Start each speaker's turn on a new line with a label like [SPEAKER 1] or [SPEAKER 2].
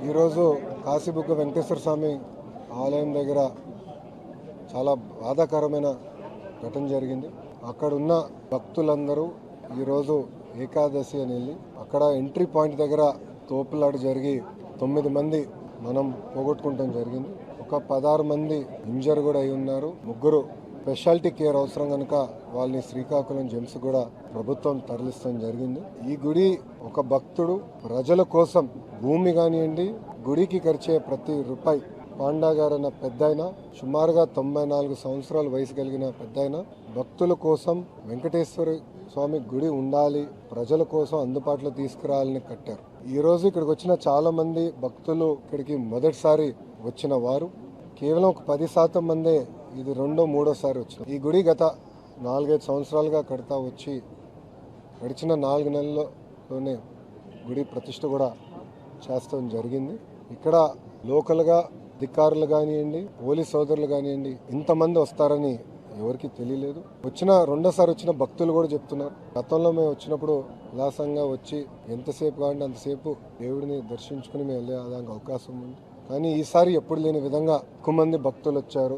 [SPEAKER 1] ఈరోజు కాశీబుగ్గ వెంకటేశ్వర స్వామి ఆలయం దగ్గర చాలా బాధాకరమైన ఘటన జరిగింది. అక్కడున్న భక్తులందరూ ఈరోజు ఏకాదశి అని వెళ్ళి అక్కడ ఎంట్రీ పాయింట్ దగ్గర తోపులాట జరిగి 9 మంది మనం పోగొట్టుకుంటాం జరిగింది. ఒక 16 మంది ఇంజర్ కూడా అయి ఉన్నారు. 3 స్పెషాలిటీ కేర్ అవసరం కనుక వాళ్ళని శ్రీకాకుళం జెమ్స్ కూడా ప్రభుత్వం తరలిస్తాం జరిగింది. ఈ గుడి ఒక భక్తుడు ప్రజల కోసం భూమి కానివ్వండి, గుడికి ఖర్చే ప్రతి రూపాయి పాండా గారు అన్న పెద్దాయన సుమారుగా 94 సంవత్సరాల వయసు కలిగిన పెద్దాయన భక్తుల కోసం వెంకటేశ్వర స్వామి గుడి ఉండాలి, ప్రజల కోసం అందుబాటులో తీసుకురావాలని కట్టారు. ఈ రోజు ఇక్కడికి వచ్చిన చాలా మంది భక్తులు ఇక్కడికి మొదటిసారి వచ్చిన వారు కేవలం ఒక 10% మందే ఇది 2వ 3వసారి వచ్చిన. ఈ గుడి గత 4-5 సంవత్సరాలుగా కడతా వచ్చి గడిచిన 4 నెలల్లోనే గుడి ప్రతిష్ఠ కూడా చేస్తాం జరిగింది. ఇక్కడ లోకల్గా అధికారులు కానివ్వండి, పోలీస్ సోదరులు కానివ్వండి, ఇంతమంది వస్తారని ఎవరికి తెలియలేదు. రెండోసారి వచ్చిన భక్తులు కూడా చెప్తున్నారు, గతంలో మేము వచ్చినప్పుడు ఉల్లాసంగా వచ్చి ఎంతసేపు కావాలంటే అంతసేపు దేవుడిని దర్శించుకుని మేము వెళ్ళే అవకాశం ఉంది. కానీ ఈసారి ఎప్పుడు లేని విధంగా ఎక్కువ మంది భక్తులు వచ్చారు.